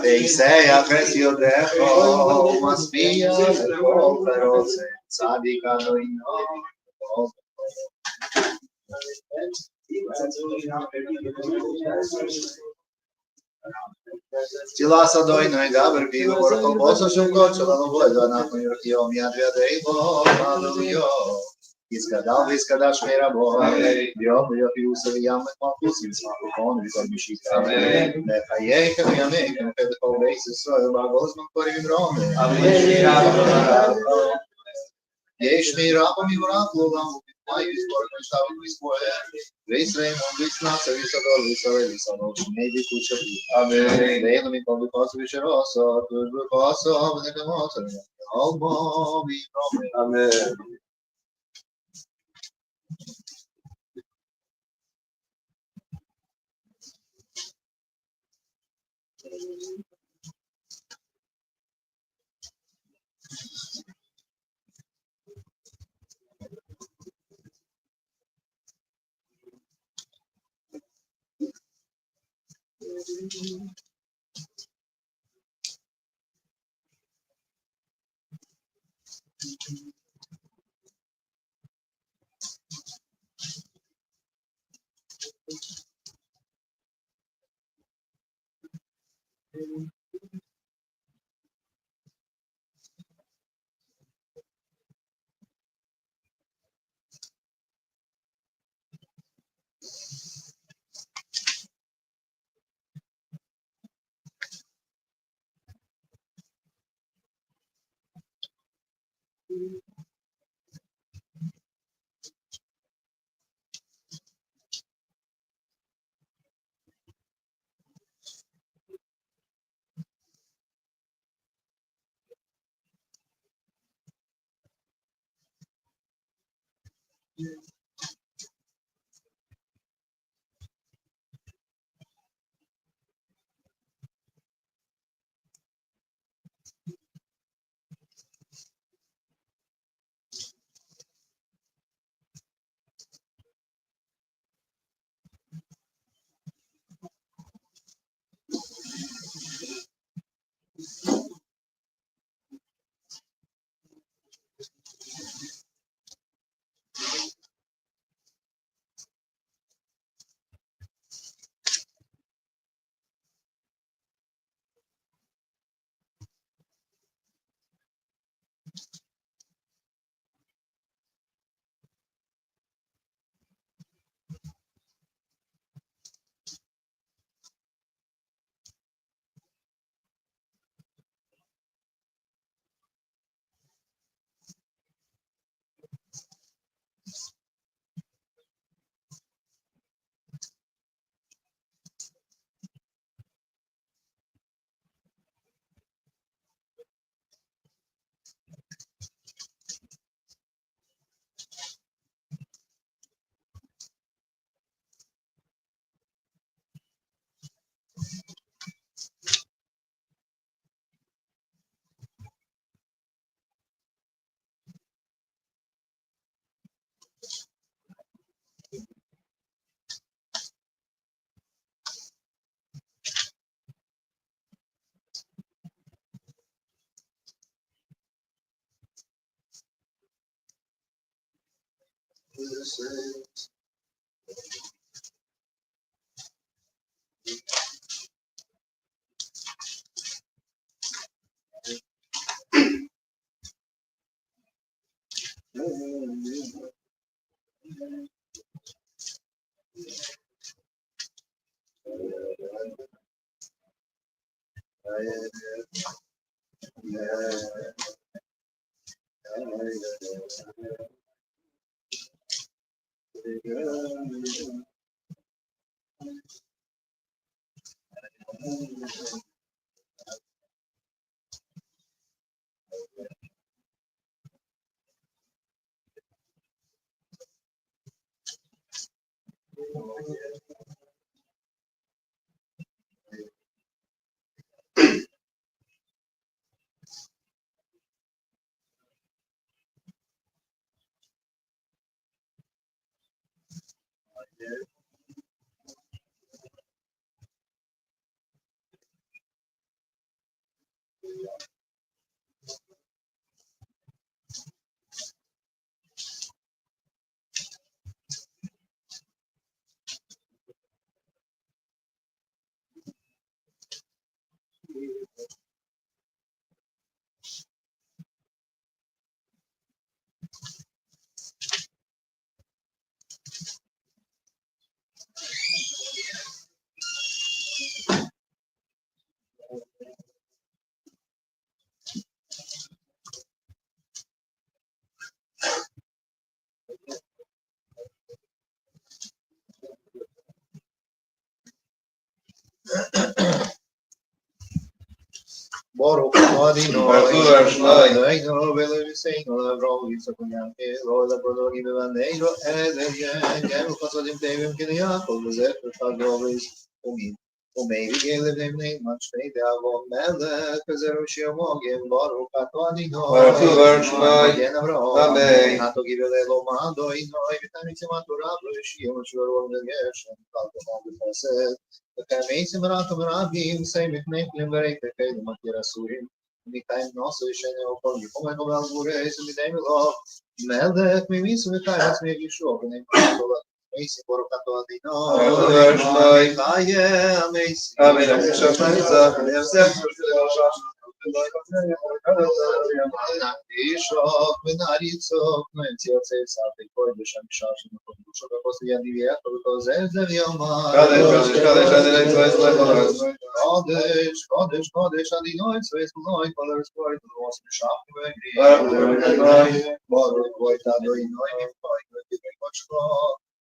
They say, "Acres Yodecho must be a little feroz, Tzadik Adoino." Tilas Adoino, Gaber Pivo, Borco Boso, Shumgocho, Lavoid, Anato Yorkio, Miadriadeivo, Hallelujah. Изгадал, изгадаш мира Бога, Бьем, бьем, Иусов, Ямы, Малкус, Висмакон, Викон, Мишика, Нехаейка, Ямейка, Педко, Бейсис, Багозман, Кориврон, יש מירם ומימרם כלולם, ובתנאי ויסבור משתב ויסבור, וישראל ויסנץ ויסדור וישראל ויסדור, שני ביקוד שבי. אמן. ואילו מכל בקוס ושרוסות, ובקוסו ונקמות, אלבו ויברום. אמן. Baruch Adonai, Eloheinu v'Eloheinu Avraham Yitzchak v'Yaakov, Eloheinu v'Eloheinu Eloheinu Chasadim Tevim K'Yaakov v'Zecher Chagavos Umevi Gelevim Neiman Shnei De'avon Melech v'Zeru Shiyamogim Baruch Adonai, Magen Avraham, Amen. Hato Givele Lo Ma'adoi Noi V'Tanitzim HaTorah V'Shiyam Shvaron V'Geshem Kalkon V'Chesed V'Kamesim Ratom Rabim Seimit Neflim V'Reitech Elim Akir Asurim V'Nikayim Nosu Yishene Okol Yikom Eno V'Alvurez V'Nei Melech Melech Mimis V'Kayim Tzmei Yishua V'Nei Melech Amazing, Baruch Adonai, amazing.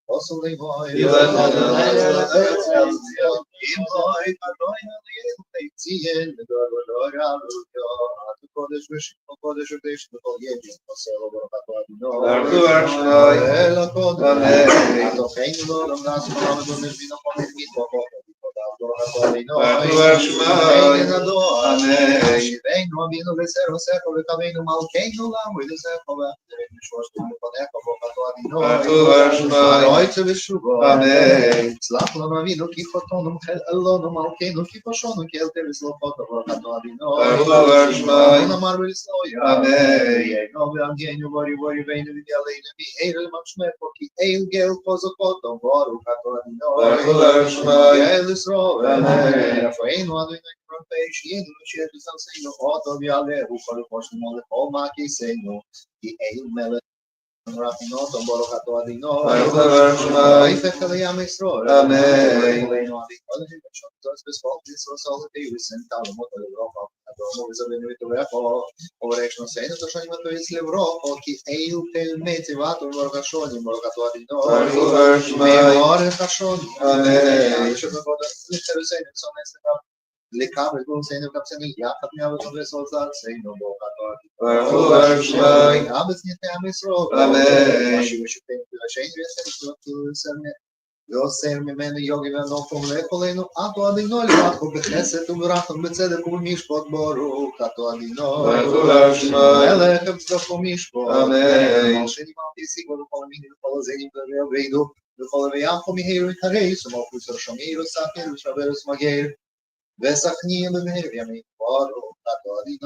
Also, they boy, you let Heute beshuva. Amen. Slach lanu avinu ki chotonum chel elonu malkeinu ki poshonu ki el tevis lopot avokatu avinu. Amen. Amar v'lisloya. Amen. Yeino v'amgenu vori vori veinu v'yaleinu v'eirel mamshmecho ki eil gel pozokotom vorukatu avinu. Yel Yisroel. Amen. Rafainu adonai k'rofeish yenu v'shet v'zalseinu oto v'yalehu kol poshnu molechol ma'kiseinu ki eil melech Rafinot, Baruch Adonai, Ha'ifech Yam Yisrael. Amen. לקבל גולסנו קפסני יחד מהבטון וסולזל סיינו בוקתו אבס ניתן מסרוב אמן משהו משותף ולשאין ויסן יוסר ממנו יוגי ונופום לכולנו אתו אדינו לבחו בחסד וברחם בצדק ובמשפט ברוך אתו אדינו מלך בצדקו משפט אמן מלשני מלכיסי ובכל מיני וכל הזנים וידו וכל ויחו מהירו יתרס ומלכוס רשמי וסחר ושברס מגר וסכנין במהר ימין ברוך אדוני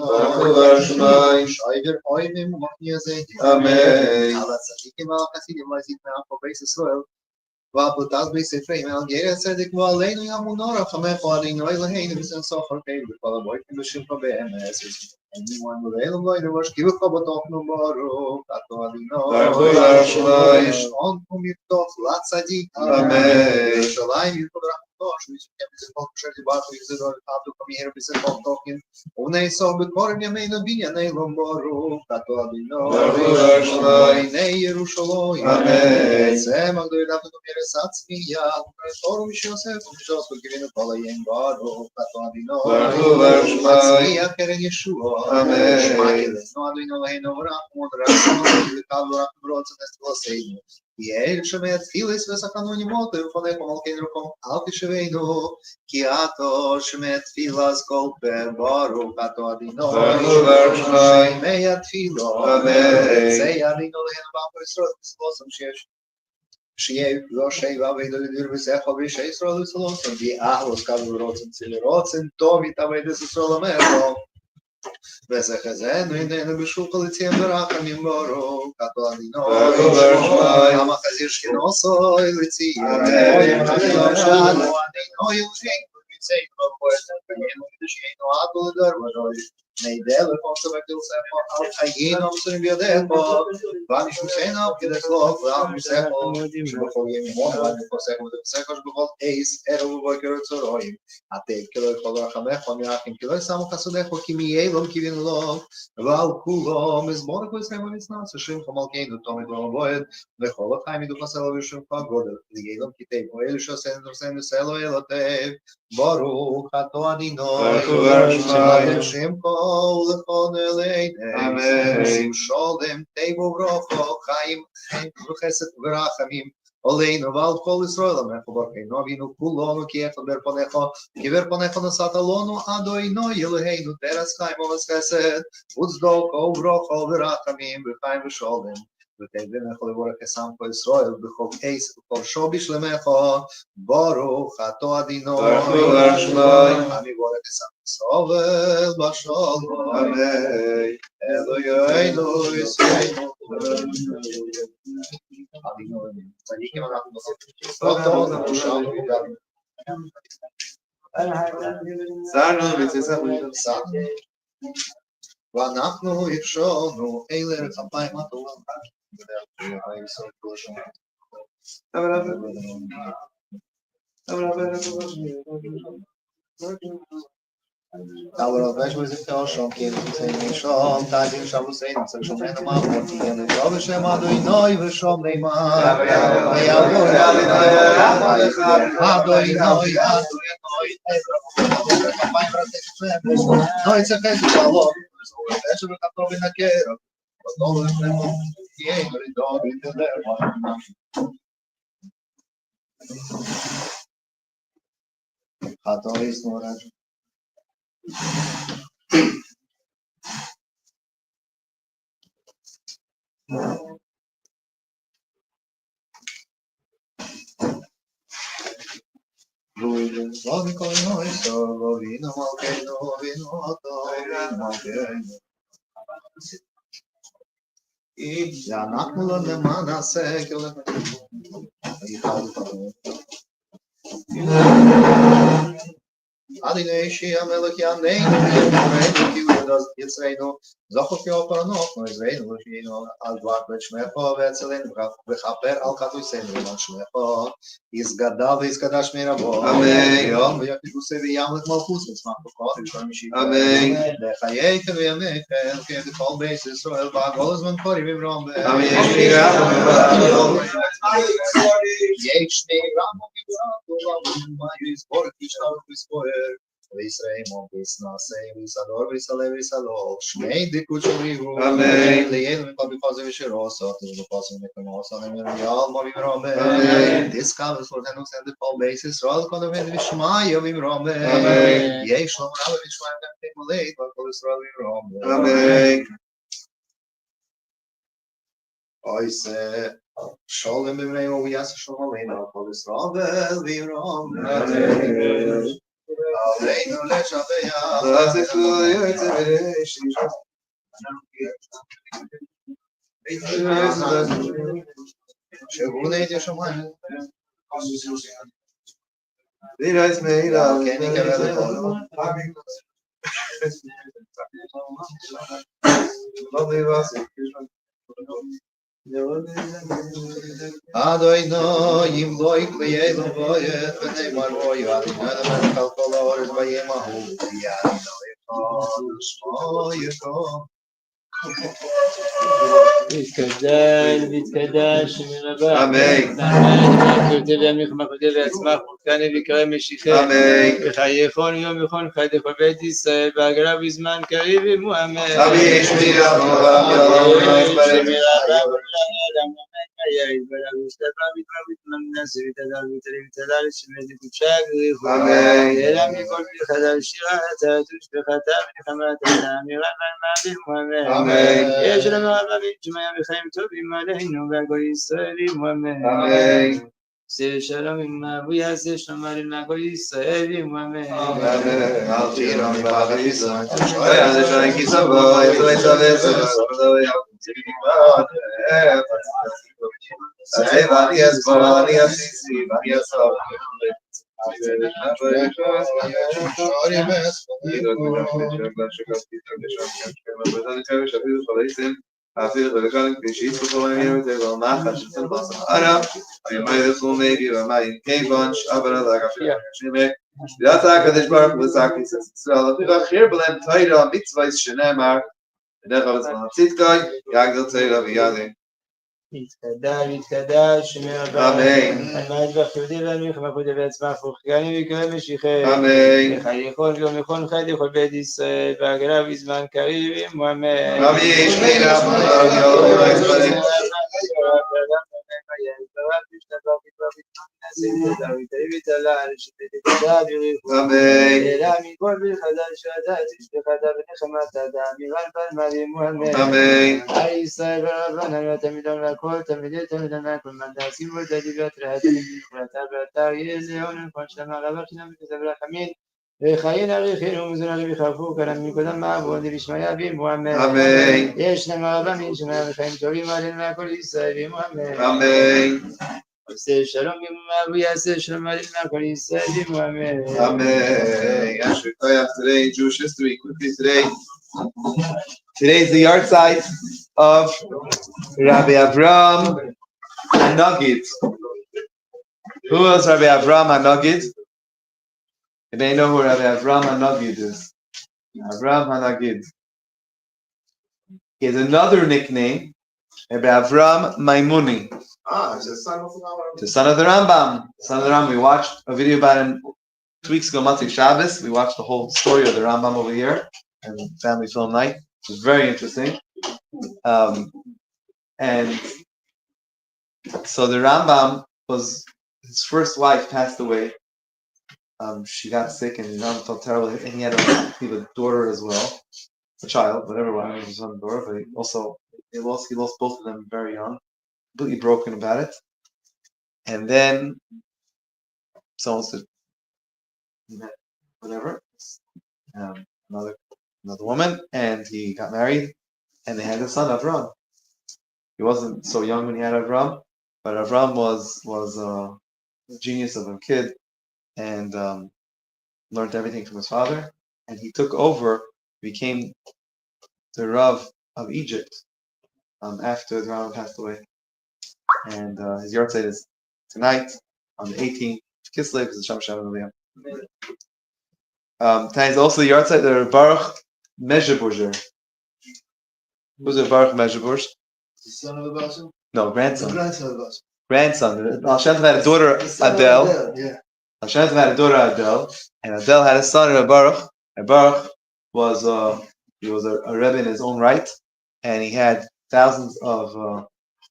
שייבר אויבים ומחמיא זיתים אמן על הצדיקים ועל החסידים ועזית מעפו בית ישראל ועבודת בספרים על גר הצדק ועלינו ימונו רחמך אדינו אלוהינו וסן סוחר פיל בכל הבויקים בשמך באמס anyone will ever go to worship you for talking about Adonai is on whom you talk lots of amen shalom you for we can be talk share the bar with the how to come here with talking only so before you may not be an elon baruch Adonai nei Yerushalayim amen sem do ila to mere satsi ya for we shall say just to give in the following baruch Adonai ya keren Yeshua amen no Adonai no ora modra no le calo a broza neste você יעל שמת תפילס וסחנוני מוטר פונך ומלכין רוקום אל תשבנו כי אתו שמת תפילס כל פה ברוך אתו אדינו שמי התפילו זה ידינו להן בעם ישראל וסלוסם שיש שיהיה ראשי ועבד לדיר וסחו וישי ישראל וסלוסם ואהלוס כבו רוצן צילי רוצן טוב יתעבד ישראל המחו וסחזנו איננו בשול כל יציאים ברחמים ברוך כתו אדינו כמה חזיר שכנוסוי לציאים שענו אדינו ילשין וביצעים בפועל קיינו ודשיינו עדו לדר ורוי נדל ופוסו וקלספו על חיינו המסורים בידיכו ונשמוסינו כדי סלוק ועל משכו שבכל ימימון ונפוסכו ודפסכו שבכל עיס ערב ובוקר וצהריים עתיד כלא יכול רחמך ומרחים כלא שמו חסודכו כי מיילום כיוונו לו ועל כולו מזמור כל ישראל ונצנס ושמך מלכנו תומד ומבועד וכל החיים ידוך הסלו ושמך גודל ליילום כתב ואלו שעושים דרסנו סלו אלותיו ברוך אתו אדינו עד שמך ולכון אלינו ושים שולם טבע וברוכו חיים וחסד ורחמים עלינו ועל כל ישראל עמך וברכנו אבינו כולנו כי אחד ברפונך נשאת לנו אדוני אלוהינו תרס חיים וחסד וצדקה וברוכו ורחמים וחיים ושולם ותהדנך לבורך אסם כל ישראל בכל עש וכל שור בשלמך ברוך אתו אדינו עמי בורך אסם סובל בשלום אמן אלוהינו ישענו אדינו צדיקים אנחנו סלוטון ושם סנו ואנחנו הכשרנו אלה כפיים הטובה Aber weißt du, was ich auch schon kenne, ich schon, Tag in Shavusein, sag schon meine Mama, die in der Glaube schon mal durch neu, wir schon nehmen. Ja, אנחנו לא נעשה אדינו שיהיה מלך יעננו ויעננו כי הוא יצרנו זוכר כי אופרנוך נעזרנו ושיינו על דבר בית שמך והצלנו וכפר על חטאינו למען שמך יסגדל ויסקדש מרבו יום ויקדוש וימלך מלכות וצמח בקודש אמן לחייכם וימיכם ככל בית ישראל ועגול הזמן קוראים ממרום יש נרמו כבורתו ויסבור תשתו ויסבור וישראל מוביס נעשה ויסדור ויסלה ויסלול שמי דיקות שריבו אמן ליהנו מכל בפוזם ושרוסות ובפוזם מקומות למריאל מובים רומם דיסקה וסלותנו סנד כל בייס ישראל קודמן ושמי יובים רומם יש לומר ושמי גם תמולית וכל ישראל רומם אמן אויסה שולם במראים וביאס שלום עלינו כל ישראל וירום אמן עלינו לשבח ועשו יוצא ולשישה שבוני את השמיים וירס מילה כן יקבל לכל לא ביבס אדוני ימלוא יקליי לבוית ונאמר בוי אדינו למלך על כל האורץ וימהו ידינו יקום שמו יקום ויתקדש מרבה אמן כותב ימיך מכותב עצמך וכאן ויקרא משיחי וחייכון יום יכון חי דכל בית ישראל בהגרה בזמן קריב עמו אמן אבי שמירה מורם יום Se shalom ima bu yase shalom ima kol Yisraelim amen. Amen. Al tiro mi bachis. Oy az shayn ki savo, ez oy tzaves, oy Say vani es vani es si vani es so. אפילו ולכן כבישית כפולים יותר ולמחת שצל בסם ערב הימי לכו מגי ומים כיוון שעבר עליו אפילו שמי וידעת הקדש ברוך וזק כיסס ישראל אפילו אחר בלם תאירה מצווה שנאמר בדרך כלל זמן צדקוי יגדל תאירה ויעדים יתקדש שמי רבה אמן המעט והחיודי והמלחמה כודי ועצמך וחגני ויקרא משיחי אמן וחי יכול גם יכול חי לכל בית ישראל והגרה בזמן קריב אמן אבי שמי רב יאללה וחיים אריכין ומזון ויחרפו כאן מקודם מעבוד בשמיה במועמד אמן יש למה רבנים שמיה וחיים טובים עלינו מהכל ישראל במועמד אמן עושה שלום במועמד ויעשה שלום עלינו מהכל ישראל במועמד Amen. Today, Jewish history, quickly today. Today is the yard site of Rabbi Avram Hanagid. Who was Rabbi Avram Hanagid? Anybody know who Rabbi Avram Hanagid is? Avram Hanagid. He has another nickname, Rabbi Avram Maimuni. It's the son of The son of the Rambam. Son of the Rambam. We watched a video about him 2 weeks ago, Matzah Shabbos. We watched the whole story of the Rambam over here and Family Film Night. It was very interesting. And so the Rambam was, his first wife passed away. She got sick and the Rambam felt terrible. And he had a daughter as well, a child, whatever, it was his son, daughter. But he lost both of them very young, completely broken about it. And then someone said, he met whatever, another woman, and he got married, and they had a son, Avram. He wasn't so young when he had Avram, but Avram was a genius of a kid, and learned everything from his father. And he took over, became the Rav of Egypt after the Rambam passed away. And his yahrzeit is tonight on the 18th Kislev, because it's Sham Shalom Aliyah. Tonight is also the yahrzeit of Baruch Mezhebuzer. Who's the Baruch Mezhebuzer? the son of the Basim? No, grandson. The grandson of the Basim. Grandson. Al Shem Tov had a daughter, Adele. Yeah. Al Shem Tov had a daughter, Adele, and Adele had a son, Baruch. And Baruch was a rebbe in his own right, and he had thousands of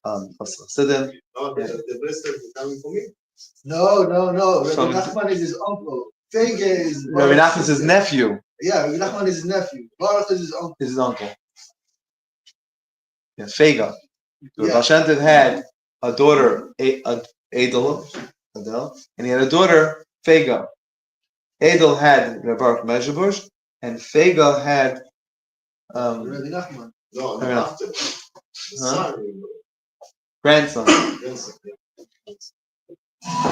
Chassidim. Oh, the Brister is coming for me? No. Rabbi Nachman is his uncle. Fege is Rabbi Nachman is his nephew. Yeah, Rabbi Nachman is his nephew. Baruch is his uncle. Is his uncle. Yeah, Fega. Yeah. Baal Shem Tov had a daughter, Adele, and he had a daughter, Fega. Adel had Baruch Mezhebush, and Fega had Rabbi Nachman. No, Rabbi after. Grandson. Grandson.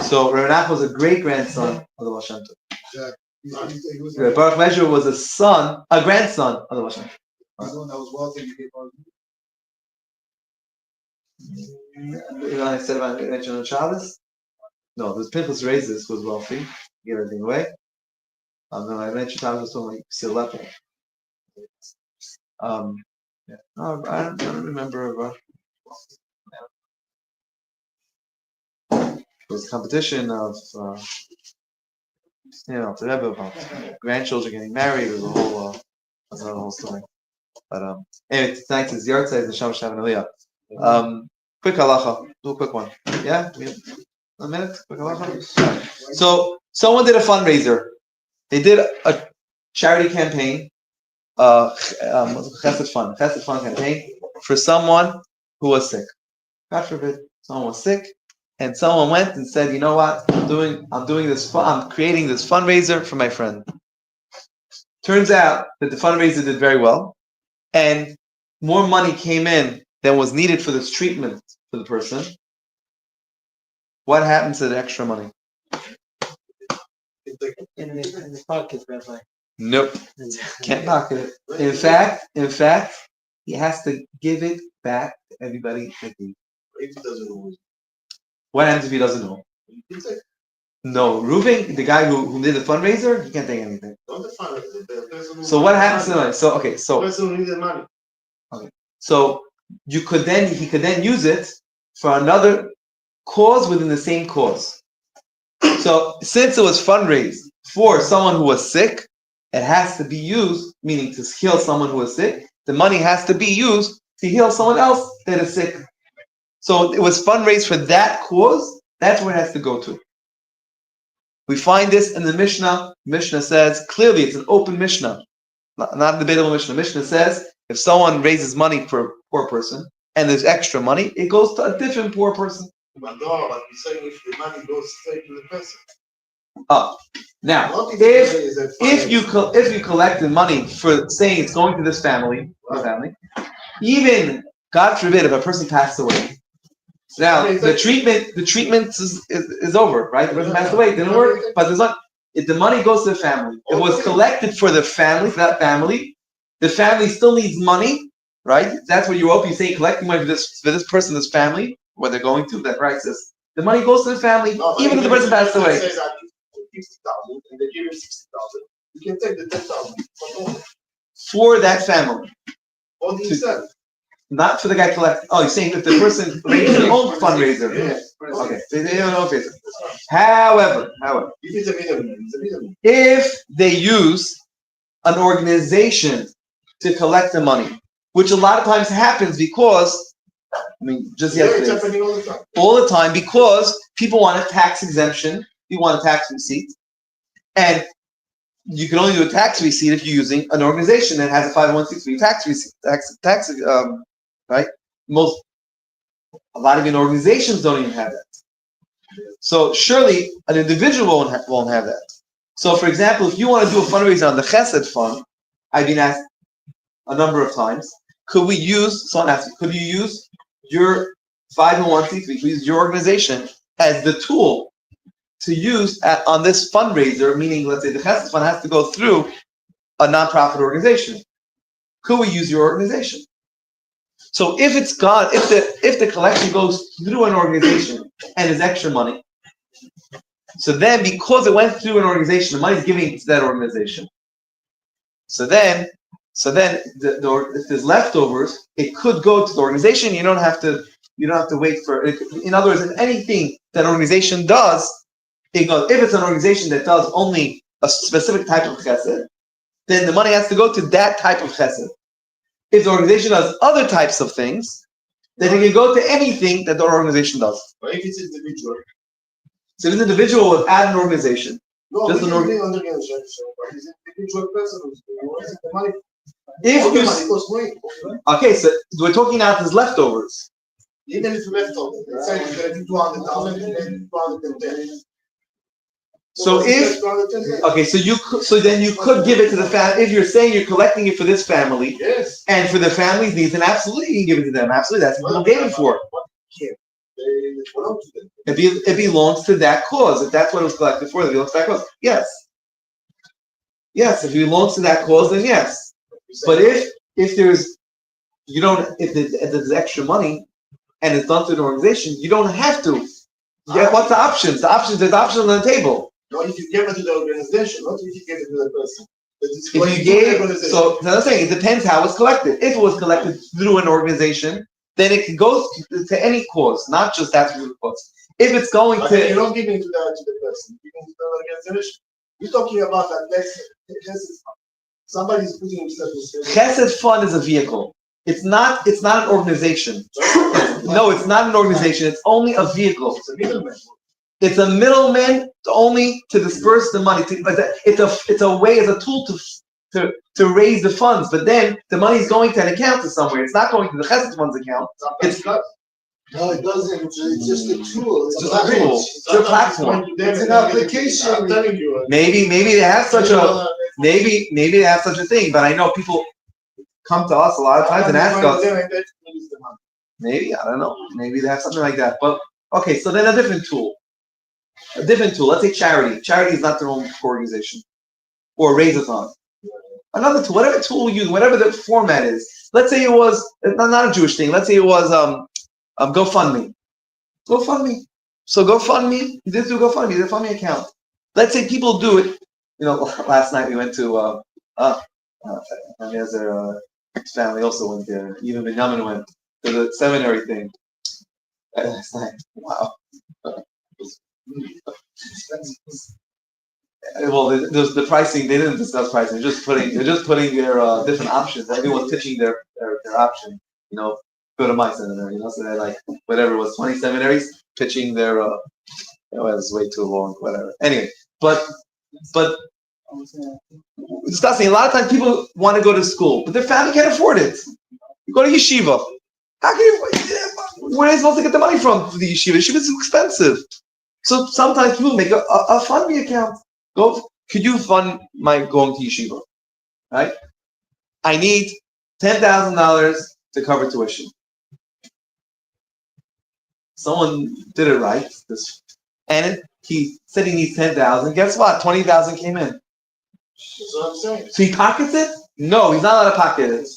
So Rabbi Nachman was a great grandson of the Baal Shem Tov. Yeah. He was Baruch Mezhebush was a grandson of the Baal Shem Tov. the one that was wealthy. You know, I said about mentioned on Shabbos? No, the Pinchas Raises was wealthy, gave everything away. No, I mentioned Shabbos was someone like Silepa. Yeah. No, I don't remember. It was a competition of, the Rebbe about grandchildren getting married. It was a whole story. But anyway, tonight is yahrzeit the Sham Shalom Aliyah. Quick halacha. Do a quick one. Yeah? A minute? Quick halacha? So, someone did a fundraiser. They did a charity campaign, chesed fund campaign for someone who was sick. God forbid, someone was sick, and someone went and said, "You know what? I'm creating this fundraiser for my friend." Turns out that the fundraiser did very well, and more money came in than was needed for this treatment for the person. What happens to the extra money? In the pocket, Rabbi. Nope, can't pocket it. In fact, he has to give it back to everybody that he. If he doesn't know. What happens if he doesn't know? No, Reuven, the guy who did the fundraiser, he can't take anything. Not the fundraiser, the person who So what happens to the money? the person who needs the money. Okay. So he could then use it for another cause within the same cause. So since it was fundraised for someone who was sick, it has to be used, meaning to heal someone who is sick. The money has to be used to heal someone else that is sick. So it was fundraised for that cause. That's where it has to go to. We find this in the Mishnah. Mishnah says clearly it's an open Mishnah, not a debatable Mishnah. Mishnah says if someone raises money for a poor person and there's extra money, it goes to a different poor person. But no, but we're saying if the money goes straight to the person. Now, if you collected money for saying it's going to this family, even God forbid if a person passed away. Now the treatment is over, right? The person passed away, it didn't work, but there's not. If the money goes to the family, it was collected for the family, for that family. The family still needs money, right? That's what you hope. You say collecting money for this person, this family, where they're going to that crisis. The money goes to the family, even if the person passed away. Says I give 50,000 and they give him 60,000. You can take the 10,000 for that family. Or himself. Not for the guy collecting. Oh, you're saying if the person raised their own fundraiser. Yeah. Okay. They don't know if However, If it's a middleman, if they use an organization to collect the money, which a lot of times happens because, just yesterday, it's happening all the time. All the time because people want a tax exemption, you want a tax receipt, and you can only do a tax receipt if you're using an organization that has a 501c3 tax receipt, right? A lot of even organizations don't even have that. So surely an individual won't have that. So for example, if you want to do a fundraiser on the Chesed Fund, I've been asked a number of times, could you use your 501c3, could you use your organization as the tool to use on this fundraiser, meaning let's say the Chesed Fund has to go through a nonprofit organization. Could we use your organization? So if the collection goes through an organization and is extra money, so then because it went through an organization, the money is given to that organization. So then if there's leftovers, it could go to the organization. You don't have to wait for it. In other words, if anything that an organization does, it goes. If it's an organization that does only a specific type of chesed, then the money has to go to that type of chesed. If the organization does other types of things, then it can go to anything that the organization does. But if it's individual. So if it's an individual without an organization, No, just it's an an individual person who's the money. Okay, so we're talking now there's leftovers. Even if leftover, let's say you're going to do 200,000 and then 210. So then you could give it to the family. If you're saying you're collecting it for this family, yes, and for the family's needs, then absolutely you can give it to them. Absolutely, that's what people gave it for. It belongs to that cause. If that's what it was collected for, it belongs to that cause. Yes. Yes, if it belongs to that cause, then yes. But if there's extra money and it's done through an organization, you don't have to. Yeah, what's the options? There's options on the table. No, if you give it to the organization, not if you give it to the person. If you gave, so I'm saying it depends how it's collected. If it was collected through an organization, then it can go to any cause, not just that particular cause. If it's going to, you're not giving it to the person, you're giving it to the organization. You're talking about that Chesed Fund. Somebody's putting himself in. Chesed Fund is a vehicle. It's not an organization. No, it's not an organization. It's only a vehicle. It's a middleman. It's a middleman only to disperse the money. It's a way, as a tool to raise the funds. But then the money is going to an account to somewhere. It's not going to the Chesed funds account. No, it doesn't. It's just a tool. It's just a tool. It's a platform. It's an application. I'm telling you. Maybe they have such a maybe they have such a thing. But I know people come to us a lot of times and ask us. Maybe, I don't know. Maybe they have something like that. But okay, so then a different tool. Let's say charity. Charity is not their own organization. Or raise-a-thon. Another tool, whatever tool we use, whatever the format is. Let's say it was not a Jewish thing. Let's say it was GoFundMe. GoFundMe. So GoFundMe, you did do GoFundMe, the GoFundMe account. Let's say people do it. You know, last night we went to his family also went there. Even Benjamin went to the seminary thing. Last night. Wow. Well, the pricing, they didn't discuss pricing. They're just putting their different options. Everyone's pitching their option. You know, go to my seminary. You know, so they're like whatever it was, 20 seminaries pitching their. It was way too long. Whatever. Anyway, but discussing. A lot of times people want to go to school, but their family can't afford it. You go to yeshiva. How can you? Where are they supposed to get the money from for the yeshiva? Yeshiva is expensive. So sometimes people make a fund me account. Could you fund my going to yeshiva? Right? I need $10,000 to cover tuition. Someone did it right. And he said he needs 10,000. Guess what? 20,000 came in. That's what I'm saying. So he pockets it? No, he's not allowed to pocket it.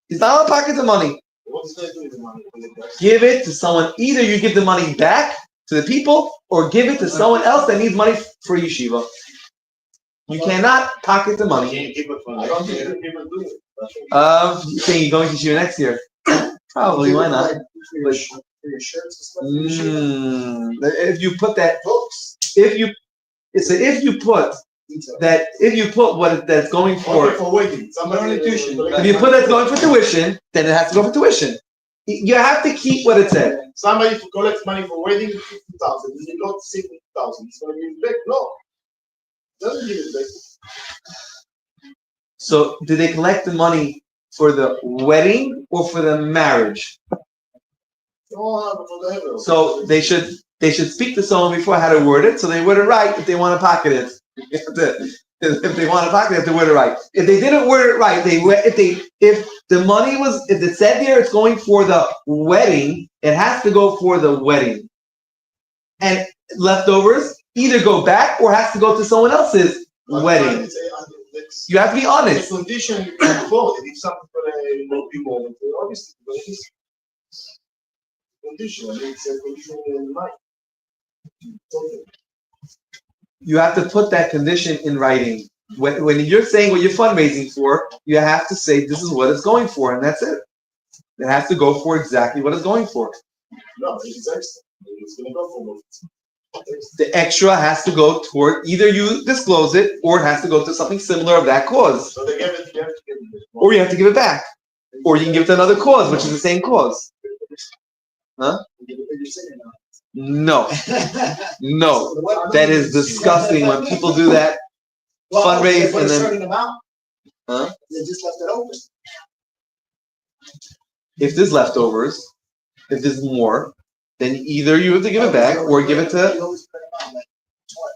He's not allowed to pocket the money. What's going to do with the money? Give it to someone. Either you give the money back to the people, or give it to someone else that needs money for yeshiva. You cannot pocket the money. You saying you're going to yeshiva next year? Probably. Why not? If you put that, if you put what that's going for wedding, tuition. If you put that's going for tuition, then it has to go for tuition. You have to keep what it said. Somebody collects money for wedding, 50,000. You not 60,000. It's going to give it back. No, doesn't give it back. So, do they collect the money for the wedding or for the marriage? So they should speak to someone before how to word it, so they word it right if they want to pocket it. If they want to pocket it, they have to word it right. If they didn't word it right, if it said there it's going for the wedding, it has to go for the wedding. And leftovers either go back or has to go to someone else's wedding. You have to be honest. The condition involved, if something will be more, obviously, but it's condition. It's a condition in mind. You have to put that condition in writing. When you're saying what you're fundraising for, you have to say this is what it's going for, and that's it. It has to go for exactly what it's going for. No, it's extra. It's going to go for more. The extra has to go toward either you disclose it or it has to go to something similar of that cause. So they give it, you have to give it. Or you have to give it back. Or you can give it to another cause, which is the same cause. Huh? No. No. That is disgusting when people do that. Fundraise and then. Huh? They just left it open. If there's leftovers, if there's more, then either you have to give it back or give it to.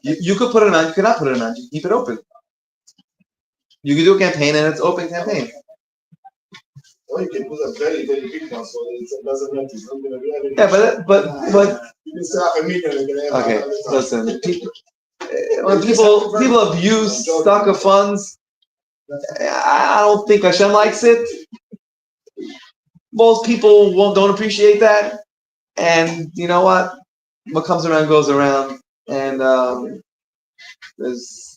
You could put it on, you cannot put it on, you keep it open. You can do a campaign and it's open campaign. Or you can put a very, very big one so it doesn't matter. It's not going to be anything. Yeah, but it's half a million. Okay, listen. When people abuse stock of funds, I don't think Hashem likes it. Most people don't appreciate that. And you know what? What comes around goes around. And there's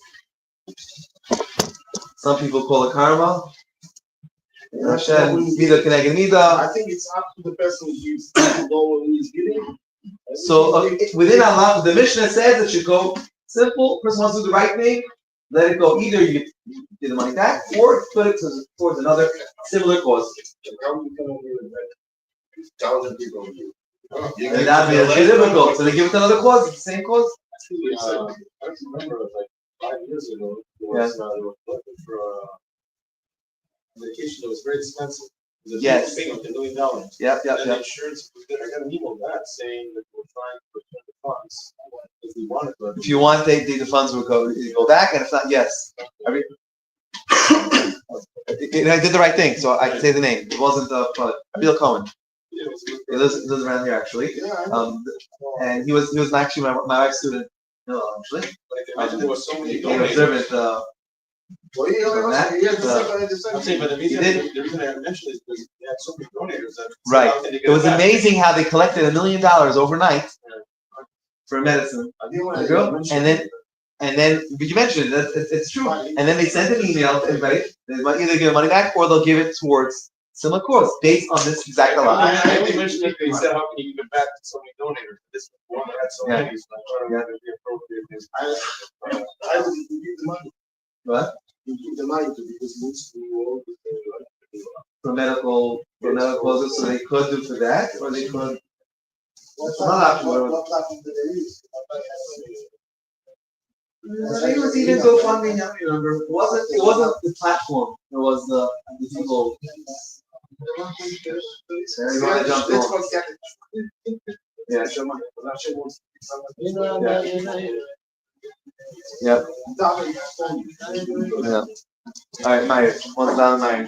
some people call it karma. Hashem, Mida Keneged Mida. I think it's up to the person who gives, who is giving. So within Allah, the Mishnah says it should go simple. Person wants to do the right thing. let it go. Either you get the money back, or put it towards another similar cause. Thousand people. And that'd be a difficult. So they give it to another cause. It's the same cause. I remember it was like 5 years ago. There was, they were looking for medication that was very expensive. It was a Yes. big thing, like $1 million. Yep. And the insurance, I got an email back saying that we're trying to return the funds if we wanted to. If you want, the funds will go back, and if not, yes. I did the right thing, so I can say the name. It wasn't Abil Cohen. He lives around here actually. And he was actually my wife's student. No, actually. There was so many He observant. I'm saying, but the reason I mentioned it is because they had so many donators that Right. It was amazing how they collected $1 million overnight for medicine. And then, but you mentioned it, it's true. And then they sent an email to everybody. They might either give money back or they'll give it towards similar cause based on this exact law. I only mentioned it because they said, how can you give it back to so many donators? This one had so many, so I thought it would be appropriate. I would give the money. What? You give the money to because most people For medical causes, so they could do for that, or they could. what platform do they use? I think it was even GoFundMe. I don't remember. It wasn't the platform. It was the people. Everybody jumped on. Yeah. Yep. Yeah. All right, Meyer. One's down, Meyer.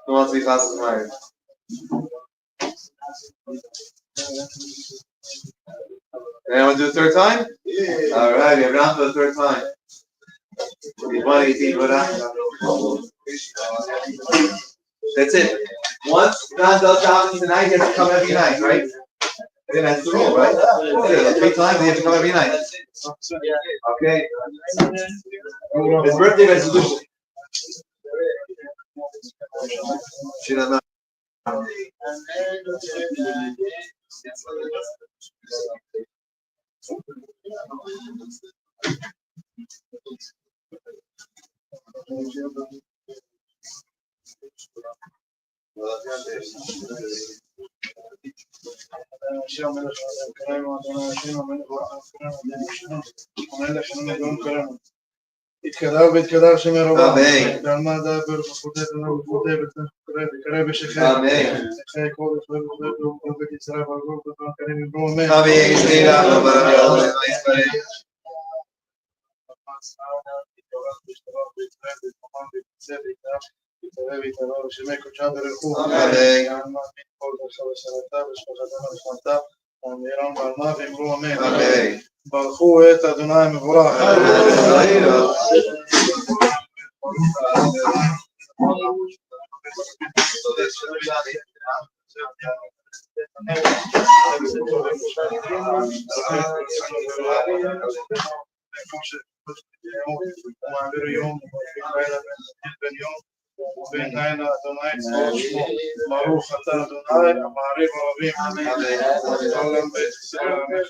Who wants to be class with Meyer? Anyone do the third time? Yeah. All right, we have round for the third time. That's it. Once John does davening tonight, he has to come every night, right? I think that's the rule, right? Yeah, 3 times he has to come every night. Okay. His birthday resolution. יתקדש שם ירבה. אמן. ועלמא דבר וחוטאת וחוטאת וקרא בשכם. אמן. חיי קודש ובית ישראל והגול וקראים יברו אמן. אמן. שתהילה רבה. ושמי קודשה ברכו. אמן. כל דרכה ושרתה ושפחתה ושמתה. ואמירם ועלמא ואמרו אמן. אמן. ברכו את אדוני מבורך. ומעביר יום ולילה בן יום ובין לילה אדוני צבאות שמו ברוך אתה אדוני המעריב הרבים עולם בית ישראל עמך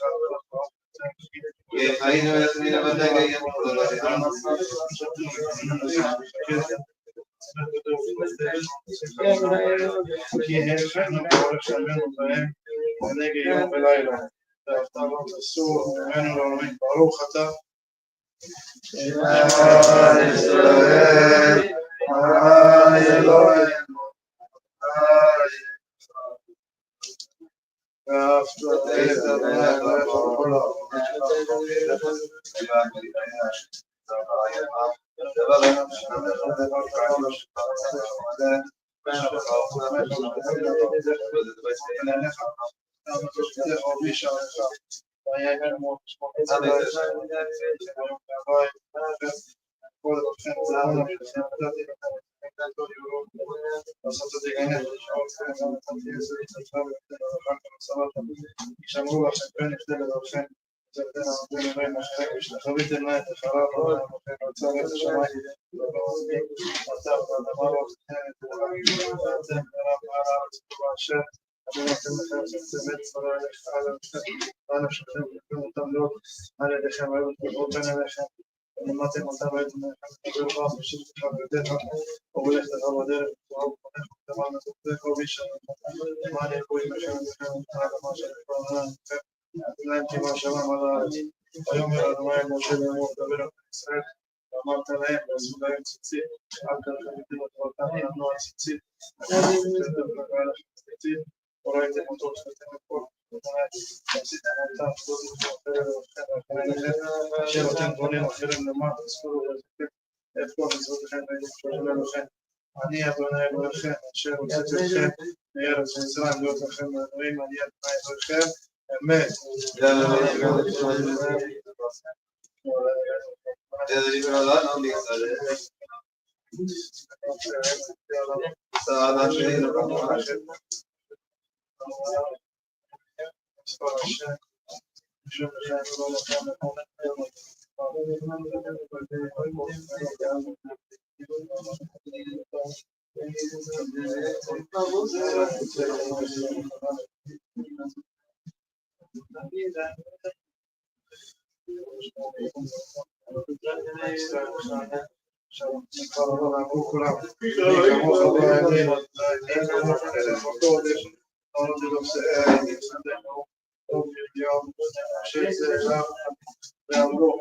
כי הלכנו באורך שמנו בהם ונגד יום ולילה ואהבת לא תסור ממנו לעולמים ברוך אתה ישראל אלוהינו ואהבת את אדוני אלוהיך בכל ישמרו לכם פן יפדה לדרכם ושתחוויתם לה את החרב ונוצר את השמיים ואתם באדמה לא תתן את אתם ברב הארץ ובאשר אנא שלכם ותקנו אותם להיות על ידיכם, היו תקרוב בין אליכם, ולמדתם אותם והייתם אליכם תקבל רב ושיש לך בידיך, ובלך לך בדרך ותורה ופונך ותמר נזוכתך ובישר למען ילכו עמכם ולכם ותנאי למה שלכם ולכם להם תיבה שלם על הארץ. היום ירא אדוני אל משה לאמור דבר על ישראל ואמרת להם ועשו להם ציצית על כך חביתם את תורתם ונתנו על ציצית וראיתם אותו ושאתם לכל ועשיתם אותם אשר אתם בונים אחרים למען תזכרו ועשיתם את כל מצוותיכם וישמעו לכם. אני אדוני אלוהיכם אשר הוצאתי אתכם מארץ מצרים להיות לכם לאלוהים, אני אדוני אלוהיכם אמת. אמרו כולם, מי כמוך בימים, מי כמוך ארץ הקודש, אמרתי לו בסדר, טוב יום, שזה רב, ואמרו,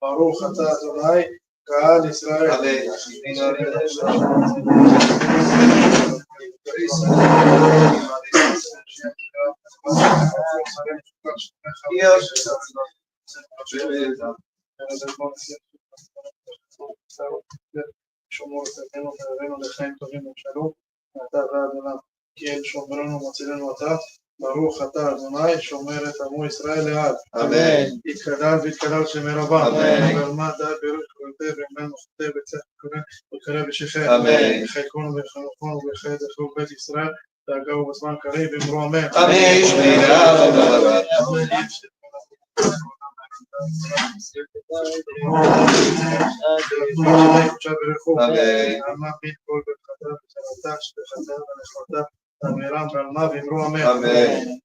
ברוך אתה אדוני, קהל ישראל. שומרו צאתנו וערנו לחיים טובים ושלום, אתה ואדוני, כי אל שומרנו ומצילנו אתה, ברוך אתה אדוני, שומר את עמו ישראל לעד. אמן. יתקדל ויתקדל שמי רבם. אמן. ועלמד די ברוך כותב ואמן וכותב וצריך וקרא בשכם. אמן. וחלקונו וחנוכונו וחיי דחלו בית ישראל, דאגהו בזמן קריב אמרו אמן. אמן. אמן.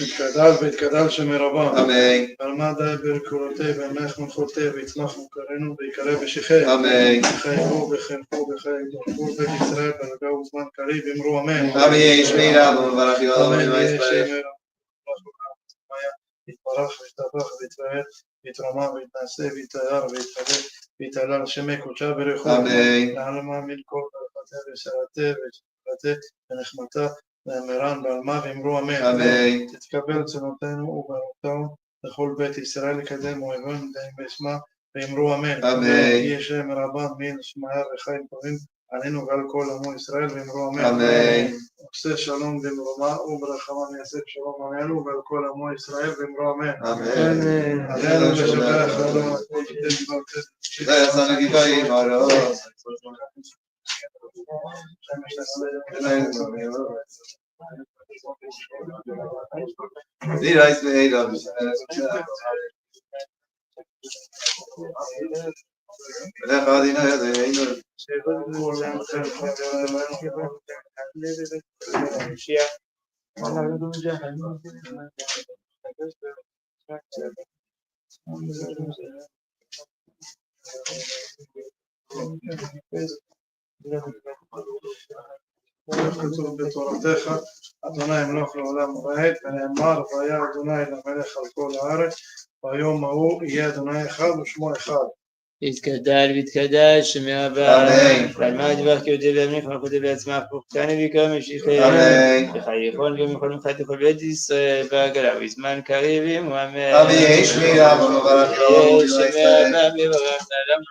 יתגדל ויתגדל שמרבה. Amen. ועלמד ברכורתי ועמך מלכותי ויצמח מוכרנו ויקרא בשיחי. Amen. וחייבו וחנכו וחייבו בית ישראל ברגע וזמן קריב אמרו אמן. Amen. יהי שמי רב ומברך יום אמן. יום יהי ישראל. שמי רב. יתברך ויתברך ויתבהר ויתרומם ויתנשא ויתאר ויתהלל ויתהלל שמי קודשה ברכו. Amen. לעלמה מן כל ברכתה ושרתה ושרתה ונחמתה ואמרן בעלמה ואמרו אמן. Amen. תתקבל צנותינו וברותינו לכל בית ישראל לקדם אוהבנו דעים בשמה ואמרו אמן. אמן. יהיה שם רבן מן שמיה וחיים טובים עלינו ועל כל עמו ישראל ואמרו אמן. Amen. עושה שלום במרומה וברחמה יעשה שלום עלינו ועל כל עמו ישראל ואמרו אמן. Amen. עלינו לשבח שלום. כתוב בתורתך, אדוני ימלוך לעולם ועד, ונאמר והיה אדוני למלך על כל הארץ, והיום ההוא יהיה אדוני אחד ושמו אחד. יתגדל ויתקדש שמי רבה. אמן. ועלמד יברך כיהודי וימליך מלכותי ויצמח פורקני ויקרא משיחי. אמן. וחייכון גם יכול מחד לכל בית ישראל בעגלה ובזמן קריב אמו אמן. אמן. יהי שמי רב ומברך יום יום שמי ישראל. רבה מברך נעלם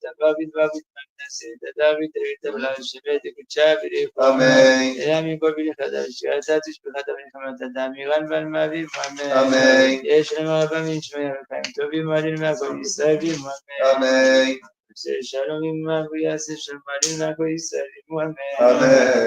דבר בדבר מתנשא דוד תבלה שבט קודשה בריחו. אמן. אלא מכל בלי חדש שירתה תשפחת ונחמת אדם מירן ועל מאביב אמן. אמן. יש לנו רבה מן שמי וחיים טובים עלינו מהכל ישראל אמן. אמן. עושה שלום עמם ויעשה שלום עלינו מהכל ישראל אמן. Amen.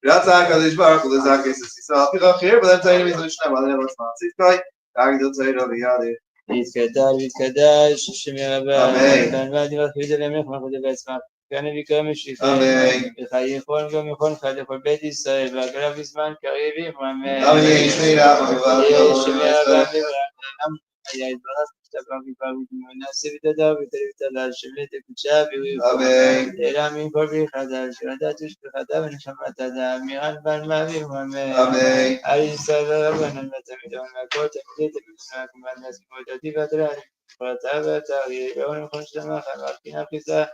רצה הקדוש ברוך הוא לזכר ישראל פירה חיר ולתאים מזה לשנה ועד נבוא שמעצית קוי תגיד תירא בידי יתגדל ויתקדש שמי רבה. אמן. ועלמד יברך כיהודי וימליך מלכותי ויצמח פורקני ויקרא משיחי. אמן. וחייכון גם יכול מחד לכל בית ישראל בעגלה בזמן קריב אמו אמן. אמן. יהי שמי רב ומברך יום שמי יום רבה ישראל. מברך היה יתברך ושתבח ויברך ונעשה ותדע ותדע שבט קודשה בריחו. אמן. אלא מכל בלי חדש שירתה תשפחתה ונחמת אדם מירן ועל מאביב אמן. אמן. על ישראל ורבנן ותמיד והכל תמידי תמיד כמובן נסיבות אותי והתורה פרטה והתארי ואון נכון שלמך וערכינה חיסה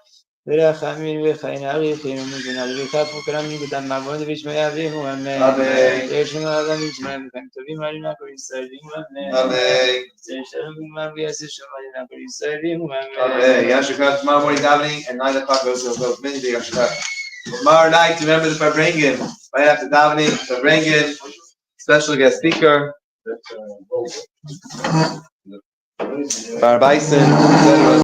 ורחמים וחיים עריכים ומגונה לברכת פוקרם מנגודם מעבוד וישמעי אבינו אמן. אמן. יש לנו רבה משמעי וחיים טובים עלינו הכל ישראלים אמן. Amen. שלום עמם ויעשה שלום עלינו הכל ישראלים אמן. Amen. Yashikar, tomorrow morning davening at 9 o'clock goes to Mincha Yashikar. Tomorrow night, remember the Farbrengen. Right after davening, Farbrengen, special guest speaker, Bar Bison, etc.